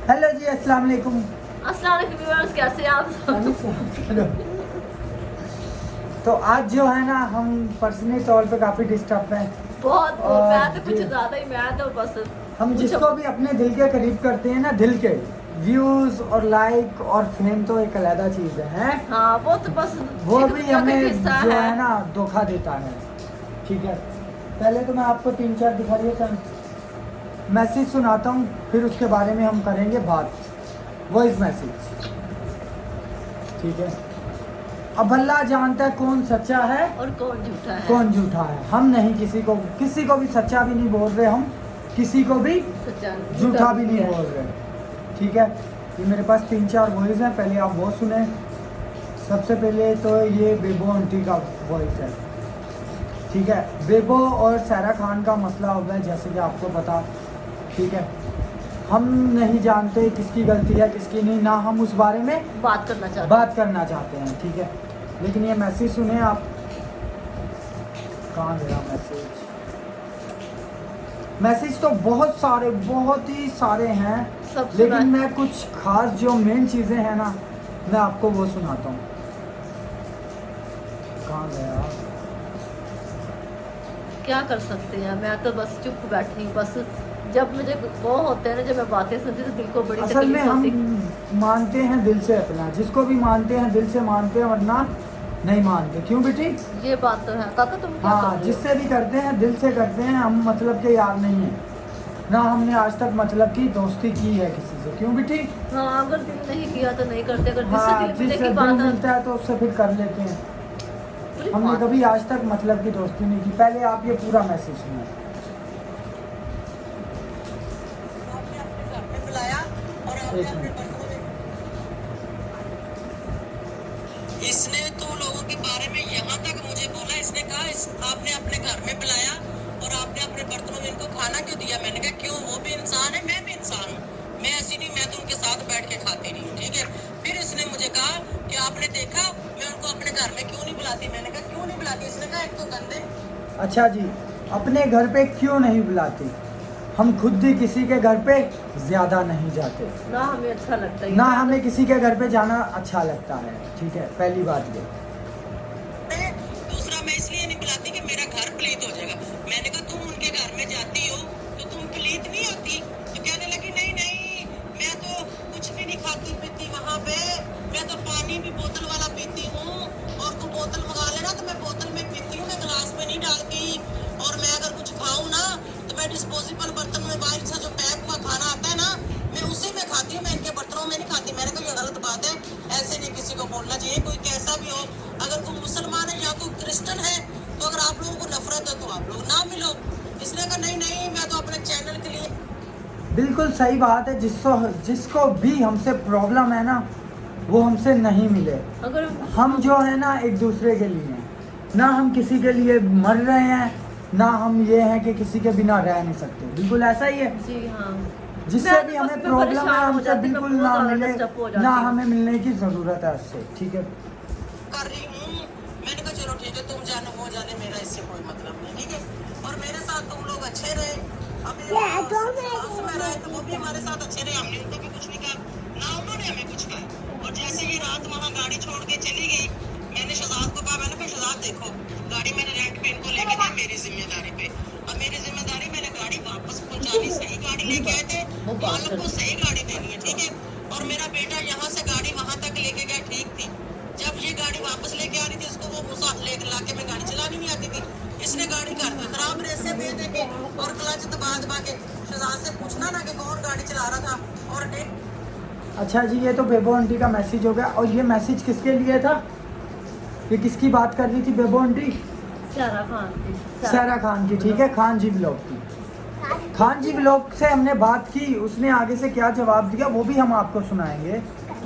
Hello जी, अस्सलाम वालेकुम। अस्सलाम वालेकुम व्यूअर्स, कैसे हैं आप? हेलो। तो आज जो है ना, हम पर्सनली तौर पे काफ़ी डिस्टर्ब हैं। बहुत और मैं तो कुछ ज़्यादा ही मैं तो बस हम कुछ जिसको भी अपने दिल के करीब करते हैं ना, दिल के व्यूज़ और लाइक और फेम तो एक अलग चीज़ है, हैं? हाँ, वो तो बस वो एक भी दुनिया का हमें हिस्सा जो है ना धोखा देता है। ठीक है, पहले तो मैं आपको 3-4 दिखाइए सर मैसेज सुनाता हूँ, फिर उसके बारे में हम करेंगे बात। वॉइस मैसेज, ठीक है। अब अल्लाह जानता है कौन सच्चा है और कौन झूठा है। कौन झूठा है। हम नहीं किसी को भी सच्चा भी नहीं बोल रहे, हम किसी को भी सच्चा झूठा भी नहीं बोल रहे। ठीक है, ये मेरे पास 3-4 वॉइस हैं, पहले आप वो सुने। सबसे पहले तो ये बेबो आंटी का वॉइस है। ठीक है, बेबो और सारा खान का मसला हो गया, जैसे कि आपको पता। ठीक है, हम नहीं जानते किसकी गलती है किसकी नहीं, ना हम उस बारे में बात करना चाहते हैं। ठीक है, लेकिन ये मैसेज सुने आप। कहाँ गया मैसेज तो बहुत ही सारे हैं, लेकिन मैं कुछ खास जो मेन चीज़ें हैं ना, मैं आपको वो सुनाता हूँ। कहाँ गया? क्या कर सकते हैं, मैं तो बस चुप बैठी। बस जब मुझे वो होते हैं ना, जब मैं बातें सुनती तो दिल को बड़ी असल में तकलीफ हम होती। मानते हैं दिल से अपना, जिसको भी मानते हैं दिल से मानते हैं, वरना नहीं मानते। क्यों बेटी? ये बात तो है काका, तुम क्या कर हाँ, रहे हो? जिससे भी करते हैं दिल से करते हैं, हम मतलब के यार नहीं है ना, हमने आज तक मतलब की दोस्ती की है किसी से। क्यों बेटी? हाँ, अगर दिल नहीं किया तो नहीं करते, अगर हाँ, जिससे दिल मिले जिससे की दिल बात मिलता है तो उससे फिर कर लेते हैं। पूरी हमने बात- कभी आज तक मतलब की दोस्ती नहीं की। पहले आप ये पूरा मैसेज सुनिए। एक मिनट। इसने तुम लोगों के बारे में यहाँ तक मुझे बोला, इसने कहा आपने अपने घर में बुलाया और आपने अपने बर्तनों में इनको खाना क्यों दिया। मैंने कहा क्यों, वो भी इंसान है, मैं भी इंसान हूँ, मैं ऐसी नहीं, मैं तो उनके साथ बैठ के खाती रही हूँ। ठीक है, फिर इसने मुझे कहा कि आपने देखा मैं उनको अपने घर में क्यों नहीं बुलाती। मैंने कहा क्यों नहीं बुलाती। इसने कहा एक तो गंदे। अच्छा जी, अपने घर पे क्यों नहीं बुलाती? हम खुद भी किसी के घर पे ज़्यादा नहीं जाते, ना हमें अच्छा लगता है, ना हमें किसी के घर पे जाना अच्छा लगता है। ठीक है, पहली बात ये। दूसरा, मैं इसलिए नहीं बुलाती कि मेरा घर प्लीत हो जाएगा। मैंने कहा तुम उनके घर में जाती हो तो तुम प्लीत नहीं होती। तो कहने लगी नहीं नहीं, मैं तो कुछ भी नहीं खाती पीती वहाँ पे, मैं तो पानी भी बोतल वाला पीती हूँ, और तू बोतल मंगा लेना तो मैं बोतल में पीती हूँ, मैं गिलास में नहीं डालती। और मैं अगर कुछ खाऊं ना तो मैं डिस्पोजेबल बर्तन में बाहर से जो पैक हुआ खाना आता है ना, मैं उसी में खाती हूँ, मैं इनके बर्तनों में नहीं खाती। मैंने कहा ये गलत बात है, ऐसे नहीं किसी को बोलना चाहिए, कोई कैसा भी हो। अगर तुम मुसलमान है या तो क्रिश्चियन है, तो अगर आप लोगों को नफरत है तो आप लोग ना मिलो। इसने कहा नहीं नहीं, मैं तो अपने चैनल के लिए। बिल्कुल सही बात है, जिसको भी हमसे प्रॉब्लम है ना, वो हमसे नहीं मिले। अगर हम जो है ना एक दूसरे के लिए हैं, ना हम किसी के लिए मर रहे हैं, ना हम ये हैं कि किसी के बिना रह नहीं सकते। बिल्कुल ऐसा ही है। जी हाँ, जिससे मैं भी तो बस हमें मैं प्रॉब्लम है, परेशान हो हमसे जाती, मैं बिल्कुल बहुत ना ज़्यादा मिले, डिस्टर्ब हो ना जाती हूँ। हमें मिलने की ज़रूरत है उससे। ठीक है, कर रही हूँ। मैंने कहा चलो ठीक है, तुम जानो वो जाने, मेरा इससे कोई मतलब नहीं। ठीक है, और मेरे साथ तुम लोग अच्छे रहे, अभी साथ में रहे तो वो भी हमारे साथ अच्छे रहे, हमने उनको भी कुछ नहीं कहा, ना उन्होंने हमें कुछ कहा। और जैसे ये रात वहाँ गाड़ी छोड़ के चली गई, मैंने शहजाद को कहा, मैंने कहा शहजाद देखो, गाड़ी मैंने रेंट पे इनको लेके दी मेरी जिम्मेदारी पे, और मेरी जिम्मेदारी मैंने गाड़ी वापस पहुँचानी, सही गाड़ी लेके आए थे, मालिक को सही गाड़ी देनी है। ठीक है, और मेरा बेटा यहाँ से गाड़ी वहाँ तक लेके गया, ठीक थी। जब ये गाड़ी वापस लेके आ रही थी, इसको वो मुसाफिर लेके लाके में गाड़ी चलानी नहीं आती थी, इसने गाड़ी कर दी खराब, रेसे दे दे के और क्लच दबा दबा के। शहजाद से पूछना ना कि कौन गाड़ी चला रहा था। और अच्छा जी, ये तो बेबो आंटी का मैसेज हो गया। और ये मैसेज किसके लिए था? ये किसकी बात कर रही थी बेबो आंटी? सारा खान की। सारा खान की। ठीक है, खान जी ब्लॉग की। खान जी ब्लॉग से हमने बात की, उसने आगे से क्या जवाब दिया वो भी हम आपको सुनाएंगे।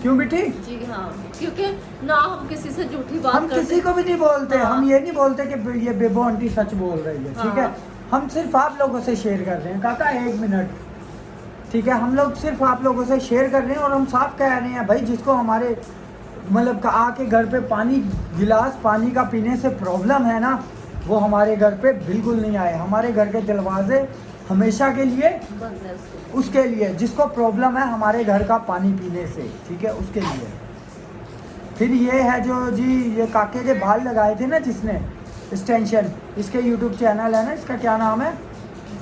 क्यों बेटी? जी हाँ, क्योंकि ना हम किसी से झूठी बात हम करते, किसी को भी नहीं बोलते। हाँ। हम ये नहीं बोलते कि ये बेबो आंटी सच बोल रही है। ठीक है, हाँ। हम सिर्फ आप लोगों से शेयर कर रहे हैं। काका एक मिनट, ठीक है, हम लोग सिर्फ आप लोगों से शेयर कर रहे हैं, और हम साफ कह रहे हैं भाई, जिसको हमारे मतलब आके घर पे गिलास पानी का पीने से प्रॉब्लम है ना, वो हमारे घर पे बिल्कुल नहीं आए। हमारे घर के दरवाजे हमेशा के लिए बंद है उसको। उसके लिए जिसको प्रॉब्लम है हमारे घर का पानी पीने से, ठीक है, उसके लिए। फिर ये है जो जी ये काके के बाल लगाए थे ना जिसने एक्सटेंशन, इसके यूट्यूब चैनल है ना, इसका क्या नाम है,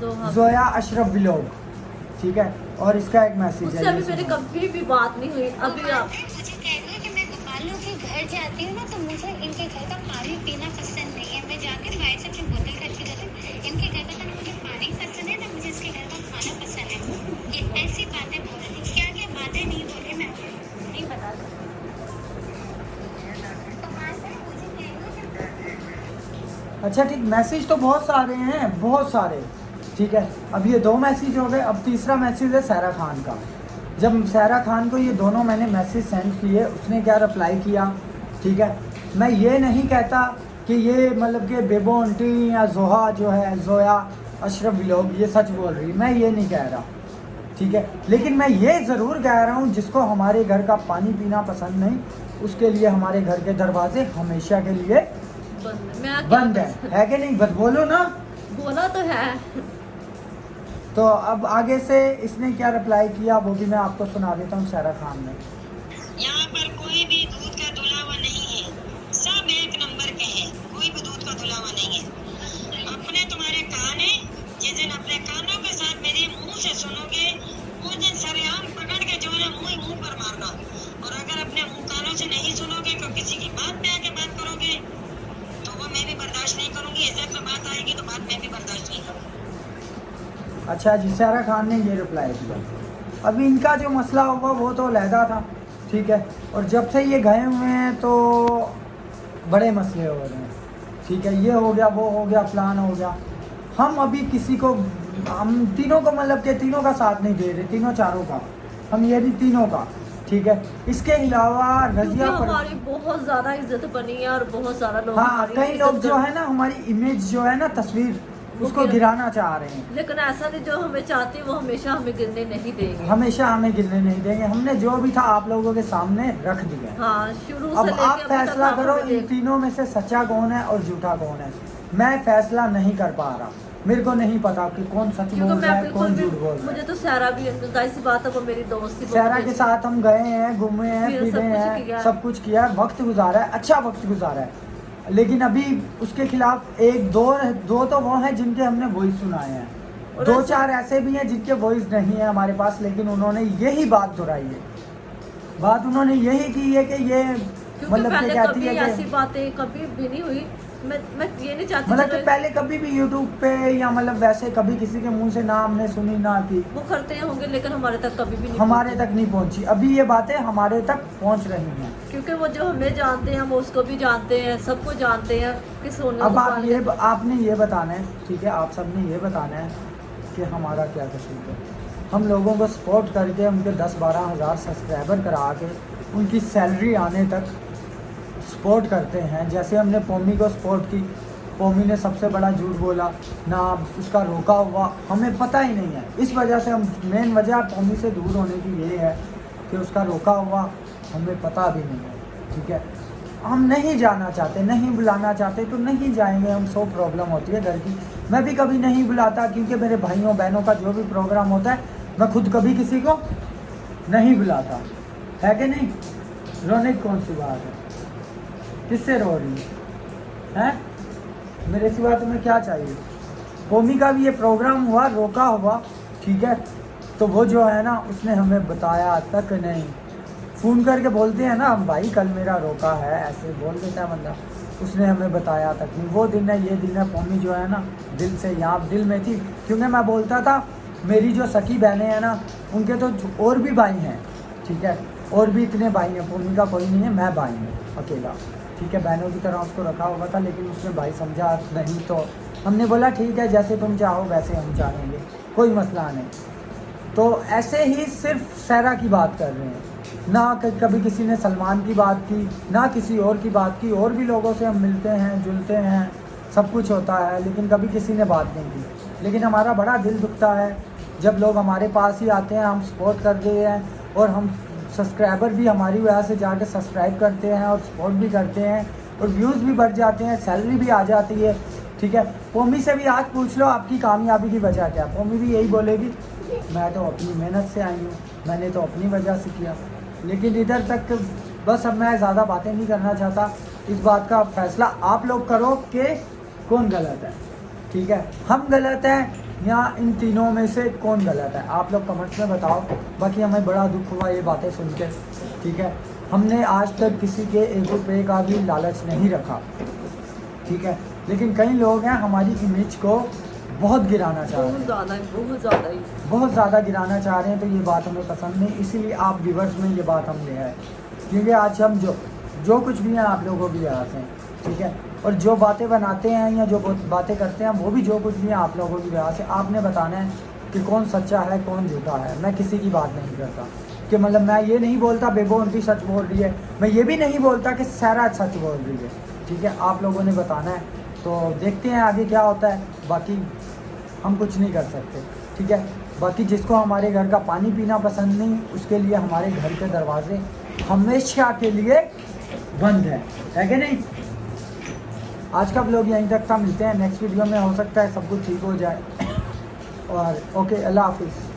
जोया अशरफ व्लॉग, ठीक है। और इसका एक मैसेज उससे है, अभी मेरी कभी भी बात नहीं हुई अभी। आप मुझे कह दो कि मैं गोपालों के घर जाती हूँ ना, तो मुझे इनके घर का पानी पीना पसंद नहीं है। मैं जाकर बाहर से अपनी बोतल खर्ची करती हूँ। इनके घर का ना मुझे पानी पसंद है, ना मुझे इसके घर का खाना पसंद है। ये ऐसी बातें बोल रही, क्या क्या बातें नहीं बोल रही, मैं नहीं बता सकती। अच्छा ठीक, मैसेज तो बहुत सारे हैं, बहुत सारे, ठीक है। अब ये 2 मैसेज हो गए, अब तीसरा मैसेज है सहरा खान का। जब सहरा खान को ये दोनों मैंने मैसेज सेंड किए, उसने क्या रिप्लाई किया, ठीक है। मैं ये नहीं कहता कि ये मतलब कि बेबो आंटी या जोहा जो है, जोया अशरफ व्लॉग ये सच बोल रही, मैं ये नहीं कह रहा, ठीक है। लेकिन मैं ये ज़रूर कह रहा हूँ जिसको हमारे घर का पानी पीना पसंद नहीं, उसके लिए हमारे घर के दरवाजे हमेशा के लिए बंद है कि नहीं? बस बोलो ना। बोला तो है। तो अब आगे से इसने क्या रिप्लाई किया वो भी मैं आपको सुना देता हूँ सहरा खान ने। यहाँ पर कोई भी दूध का धुला हुआ नहीं है, सब एक नंबर के हैं, कोई भी दूध का धुला हुआ नहीं है। अपने तुम्हारे कान है, जिस दिन अपने कानों के साथ मेरे मुंह से सुनोगे, उस दिन सरेआम पकड़ के जो है मुंह पर मारना। और अगर अपने मुंह कानों से नहीं सुनोगे तो किसी की बात पे आके बात करोगे तो वो मैं भी बर्दाश्त नहीं करूंगी। इज्जत में बात आएगी तो बात मैं भी बर्दाश्त नहीं करूंगी। अच्छा जी, सहरा खान ने ये रिप्लाई किया। अभी इनका जो मसला होगा वो तो अलहदा था, ठीक है। और जब से ये गए हुए हैं तो बड़े मसले हो रहे हैं, ठीक है। ये हो गया, वो हो गया, फलान हो गया। हम अभी किसी को, हम तीनों को मतलब कि तीनों का साथ नहीं दे रहे, तीनों चारों का, हम ये भी तीनों का, ठीक है। इसके अलावा रजिया पर हमारी बहुत ज्यादा इज्जत बनी है और बहुत सारा लोग, हाँ, कई लोग जो है ना हमारी इमेज जो है ना, तस्वीर, उसको गिराना चाह रहे हैं। लेकिन ऐसा नहीं, जो हमें चाहते हैं वो हमेशा हमें गिरने नहीं देंगे, हमेशा हमें गिरने नहीं देंगे। हमने जो भी था आप लोगों के सामने रख दिया। हाँ, शुरू से अब लेके आप अभी तक फैसला आप करो हमें इन देख- तीनों में से सच्चा कौन है और झूठा कौन है। मैं फैसला नहीं कर पा रहा, मेरे को नहीं पता कि कौन सच क्योंकि बोल रहा मैं है, बिल्कुल कौन भी, झूठ बोल रहा मुझे है। तो सहरा भी, जाहिर सी बात है वो मेरी दोस्त थी, सहरा के साथ हम गए हैं, घूमे हैं, फिर पीते सब कुछ हैं, किया। सब कुछ किया है, वक्त गुजारा है, अच्छा वक्त गुजारा है। लेकिन अभी उसके खिलाफ एक दो तो वो हैं जिनके हमने वॉइस सुनाए हैं, और 2-4 ऐसे भी हैं जिनके वॉइस नहीं है हमारे पास, लेकिन उन्होंने यही बात दोहराई है। बात उन्होंने यही की है कि ये क्योंकि मतलब कि पहले कहती कभी है ऐसी कि बातें कभी भी नहीं हुई। मैं ये नहीं चाहती मतलब कि चलो पहले कभी भी यूट्यूब पे या मतलब वैसे कभी किसी के मुंह से ना हमने सुनी ना की, वो करते होंगे, लेकिन हमारे तक कभी भी नहीं हमारे पहुंची। तक नहीं पहुंची। अभी ये बातें हमारे तक पहुंच रही हैं। क्योंकि वो जो हमें जानते हैं वो उसको भी जानते हैं, सबको जानते हैं कि सोनू अब आप गोपाल- आपने ये बताना है, ठीक है, आप सबने ये बताना है कि हमारा क्या कसूर है। हम लोगों को सपोर्ट करके उनके 10-12 हज़ार सब्सक्राइबर करा के उनकी सैलरी आने तक सपोर्ट करते हैं। जैसे हमने पोमी को सपोर्ट की, पोमी ने सबसे बड़ा झूठ बोला ना, उसका रोका हुआ, हमें पता ही नहीं है। इस वजह से हम, मेन वजह पोमी से दूर होने की ये है कि उसका रोका हुआ हमें पता भी नहीं है, ठीक है। हम नहीं जाना चाहते, नहीं बुलाना चाहते तो नहीं जाएंगे हम। 100 प्रॉब्लम होती है घर की। मैं भी कभी नहीं बुलाता क्योंकि मेरे भाइयों बहनों का जो भी प्रोग्राम होता है मैं खुद कभी किसी को नहीं बुलाता, है कि नहीं? रोनिक कौन सी बात है, किससे रो रही है? मेरे सिवा तुम्हें क्या चाहिए? कोमी का भी ये प्रोग्राम हुआ, रोका हुआ, ठीक है, तो वो जो है ना उसने हमें बताया तक नहीं। फ़ोन करके बोलते हैं ना भाई कल मेरा रोका है, ऐसे बोल देता है बंदा, उसने हमें बताया तक नहीं। वो दिन है, ये दिन है, पोमी जो है ना दिल से यहाँ दिल में थी। क्योंकि मैं बोलता था मेरी जो सखी बहनें हैं ना उनके तो और भी भाई हैं, ठीक है, और भी इतने भाई हैं, पोमी का कोई नहीं है, मैं भाई हूँ अकेला, ठीक है। बहनों की तरह उसको रखा हुआ था, लेकिन उसने भाई समझा नहीं, तो हमने बोला ठीक है जैसे तुम चाहो वैसे हम चाहेंगे, कोई मसला नहीं। तो ऐसे ही सिर्फ सहरा की बात कर रहे हैं ना, कभी किसी ने सलमान की बात की ना किसी और की बात की। और भी लोगों से हम मिलते हैं, जुलते हैं, सब कुछ होता है, लेकिन कभी किसी ने बात नहीं की। लेकिन हमारा बड़ा दिल दुखता है जब लोग हमारे पास ही आते हैं, हम सपोर्ट करते हैं, और हम सब्सक्राइबर भी हमारी वजह से जाके सब्सक्राइब करते हैं और सपोर्ट भी करते हैं, और व्यूज़ भी बढ़ जाते हैं, सैलरी भी आ जाती है, ठीक है। पोमी से भी आज पूछ लो आपकी कामयाबी की वजह क्या है, पोमी भी यही बोलेगी मैं तो अपनी मेहनत से आई हूँ, मैंने तो अपनी वजह से किया। लेकिन इधर तक बस अब मैं ज़्यादा बातें नहीं करना चाहता, इस बात का फैसला आप लोग करो कि कौन गलत है, ठीक है। हम गलत हैं या इन तीनों में से कौन गलत है, आप लोग कमेंट्स में बताओ। बाकी हमें बड़ा दुख हुआ ये बातें सुन के, ठीक है। हमने आज तक किसी के 1 रुपये का भी लालच नहीं रखा, ठीक है। लेकिन कई लोग हैं हमारी इमेज को बहुत गिराना चाह रहे बहुत हैं, ज़्यादा ही, बहुत ज़्यादा ही। बहुत ज़्यादा गिराना चाह रहे हैं, तो ये बात हमें पसंद नहीं, इसीलिए आप व्यूवर्स में ये बात हम ले आए। क्योंकि आज हम जो कुछ भी हैं आप लोगों की वजह से, ठीक है। और जो बातें बनाते हैं या जो बातें करते हैं वो भी जो कुछ भी है आप लोगों की वजह से। आपने बताना है कि कौन सच्चा है कौन झूठा है। मैं किसी की बात नहीं करता कि मतलब मैं ये नहीं बोलता बेबो उनकी सच बोल रही है, मैं ये भी नहीं बोलता कि सहरा सच बोल रही है, ठीक है। आप लोगों ने बताना है, तो देखते हैं आगे क्या होता है। बाकी हम कुछ नहीं कर सकते, ठीक है। बाकी जिसको हमारे घर का पानी पीना पसंद नहीं, उसके लिए हमारे घर के दरवाजे हमेशा के लिए बंद है कि नहीं। आज का व्लॉग यहीं तक था, मिलते हैं नेक्स्ट वीडियो में। हो सकता है सब कुछ ठीक हो जाए। और ओके, अल्लाह हाफिज़।